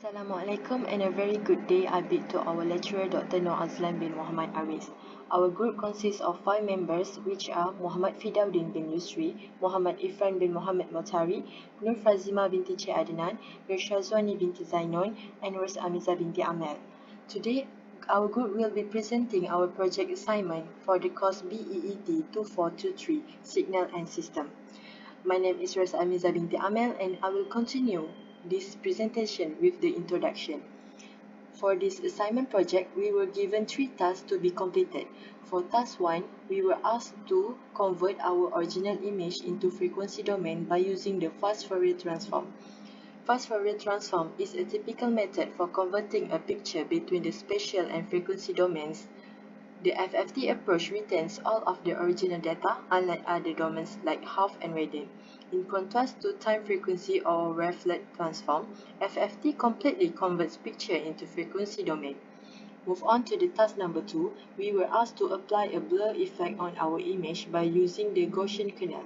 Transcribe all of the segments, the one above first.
Assalamualaikum and a very good day I bid to our lecturer Dr. Noor Azlan bin Muhammad Aris. Our group consists of 5 members which are Mohamed Fidauddin bin Yusri, Mohamed Irfan bin Mohamed Motari, Nur Fazima binti Adnan, Nur Syazwani binti Zainon, and Nur Amiza binti Amil. Today, our group will be presenting our project assignment for the course BEET 2423 Signal and System. My name is Amiza binti Amil and I will continue this presentation with the introduction. For this assignment project, we were given 3 tasks to be completed. For task 1, we were asked to convert our original image into frequency domain by using the fast Fourier transform. Fast Fourier transform is a typical method for converting a picture between the spatial and frequency domains. The FFT approach retains all of the original data, unlike other domains like half and radian. In contrast to time frequency or wavelet transform, FFT completely converts picture into frequency domain. Move on to the task number 2, we were asked to apply a blur effect on our image by using the Gaussian kernel.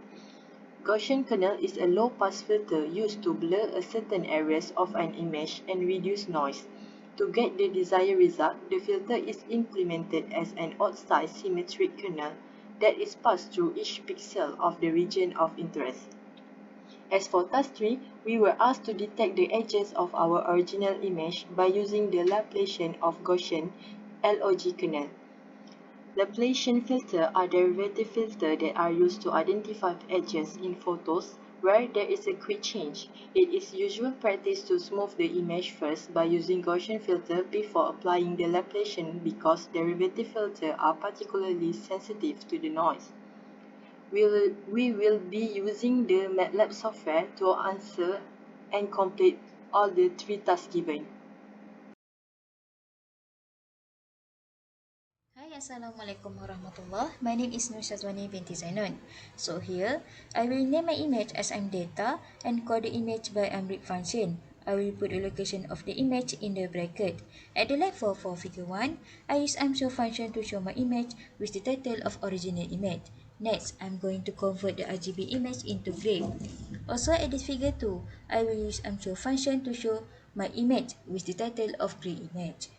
Gaussian kernel is a low-pass filter used to blur a certain areas of an image and reduce noise. To get the desired result, the filter is implemented as an odd-size symmetric kernel that is passed through each pixel of the region of interest. As for task 3, we were asked to detect the edges of our original image by using the Laplacian of Gaussian LOG kernel. Laplacian filters are derivative filters that are used to identify edges in photos where there is a quick change. It is usual practice to smooth the image first by using Gaussian filter before applying the Laplacian because derivative filters are particularly sensitive to the noise. We will be using the MATLAB software to answer and complete all the 3 tasks given. Hi, Assalamualaikum warahmatullah. My name is Nur Syazwani binti Zainon. So here, I will name my image as I'm data and call the image by Amil function. I will put the location of the image in the bracket. At the level for figure 1, I use Amshow function to show my image with the title of original image. Next, I'm going to convert the RGB image into gray. Also at this figure 2, I will use Amshow function to show my image with the title of gray image.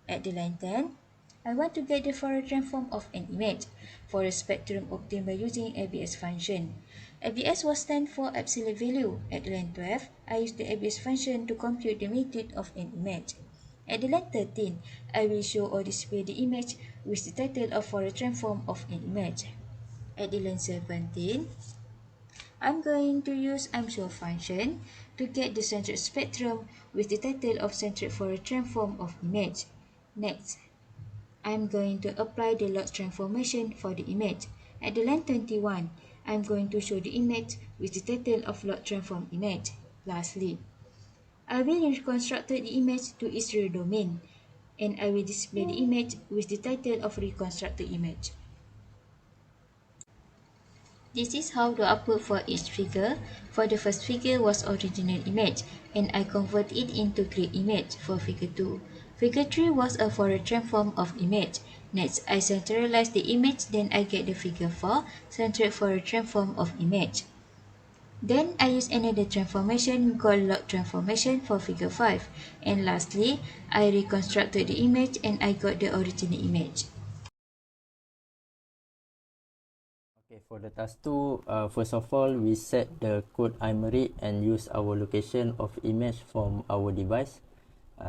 At the line 10, I want to get the Fourier transform of an image for a spectrum obtained by using ABS function. ABS was stand for absolute value. At line 12, I use the ABS function to compute the magnitude of an image. At the line 13, I will show or display the image with the title of Fourier transform of an image. At the line 17, I'm going to use Amshow function to get the centered spectrum with the title of centered Fourier transform of image. Next, I'm going to apply the log transformation for the image. At the line 21, I'm going to show the image with the title of log transform image. Lastly, I will reconstruct the image to its real domain, and I will display the image with the title of reconstructed image. This is how to upload for each figure. For the first figure was original image, and I convert it into gray image for figure 2. Figure 3 was a Fourier transform of image. Next, I centralize the image, then I get the figure 4, centered Fourier transform of image. Then I use another transformation called log transformation for figure 5. And lastly, I reconstructed the image and I got the original image. Okay, for the task 2, first of all, we set the code iMerit and use our location of image from our device.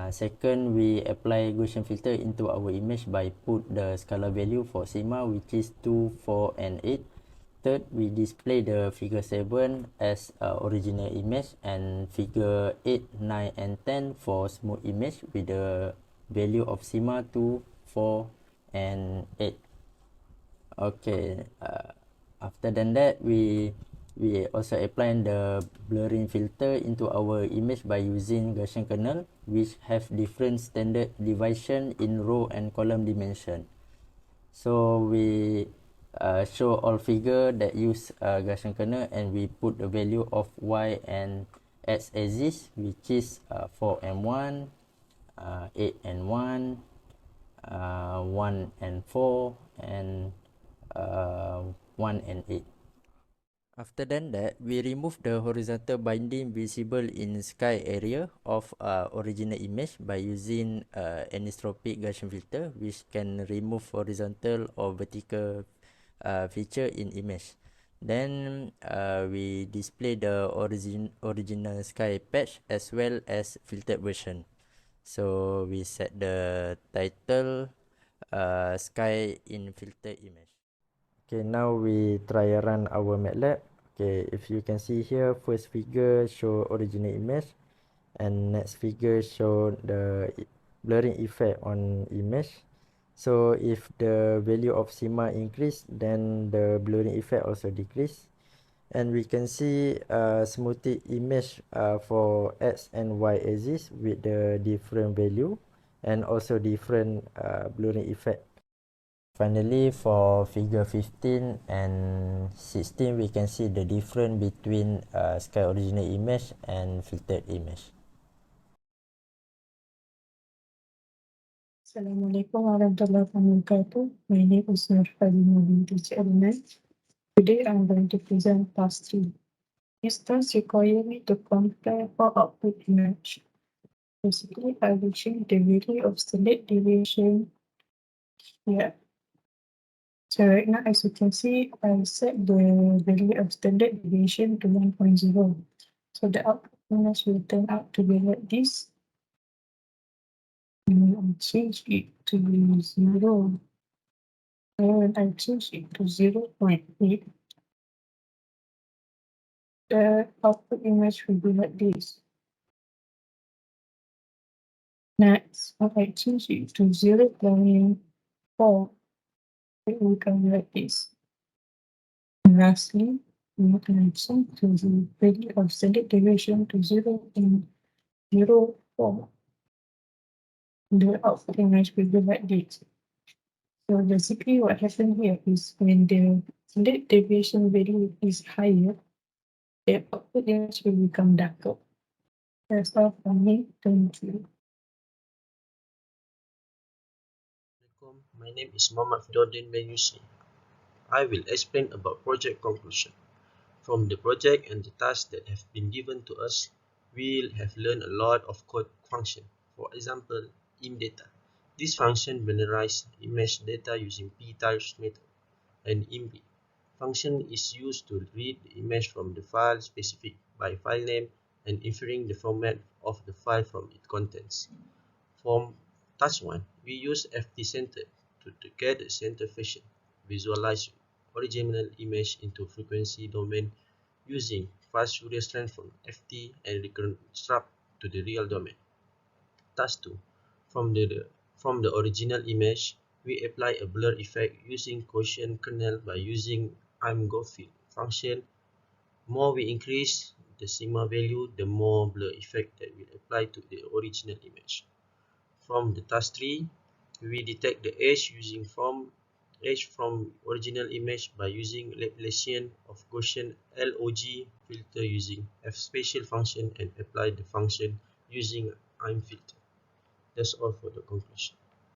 Second, we apply Gaussian filter into our image by put the scalar value for sigma, which is 2, 4, and 8. Third, we display the figure 7 as original image and figure 8, 9, and 10 for smooth image with the value of sigma 2, 4, and 8. Okay, after that, we also apply the blurring filter into our image by using Gaussian kernel, which have different standard division in row and column dimension. So we show all figure that use Gaussian kernel, and we put the value of y and x axis, which is 4 and 1, 8 and 1, 1 and 4, and 1 and 8. After that, we remove the horizontal binding visible in sky area of original image by using anisotropic Gaussian filter, which can remove horizontal or vertical feature in image. Then we display the original sky patch as well as filtered version. So we set the title sky in filter image. Okay, now we try run our MATLAB. Okay, if you can see here, first figure show original image and next figure show the blurring effect on image. So if the value of sigma increase, then the blurring effect also decrease. And we can see smoothing image for x and y axis with the different value and also different blurring effect. Finally, for figure 15 and 16, we can see the difference between sky original image and filtered image. Assalamualaikum warahmatullahi wabarakatuh. My name is Fazima Binti Adnan. Today I'm going to present task 3. This task requires me to compare 4 output image. Basically, I will change the value of standard deviation here. So right now, as you can see, I set the value of standard deviation to 1.0. So the output image will turn out to be like this. And I'll change it to 0. And when I change it to 0.8, the output image will be like this. Next, when I change it to 0.4, it will come like this. And lastly, when I change to the value of standard deviation to 0.04, the output image will be like this. So basically what happened here is when the standard deviation value is higher, the output image will become darker. That's all from me. Thank you. My name is Mohamed Fidauddin bin Yusri. I will explain about project conclusion. From the project and the tasks that have been given to us, we'll have learned a lot of code function. For example, imData. This function binarize image data using p-tiles method. And imRead function is used to read the image from the file specified by file name and inferring the format of the file from its contents. For task 1, we use FT Center to get a center fashion, visualize original image into frequency domain using fast Fourier transform FT and reconstruct to the real domain. Task 2, from the original image, we apply a blur effect using Gaussian kernel by using imGoFill function. More we increase the sigma value, the more blur effect that will apply to the original image. From the task 3, we detect the edge from original image by using Laplacian of Gaussian log filter using fspatial function and apply the function using imFilter. That's all for the conclusion.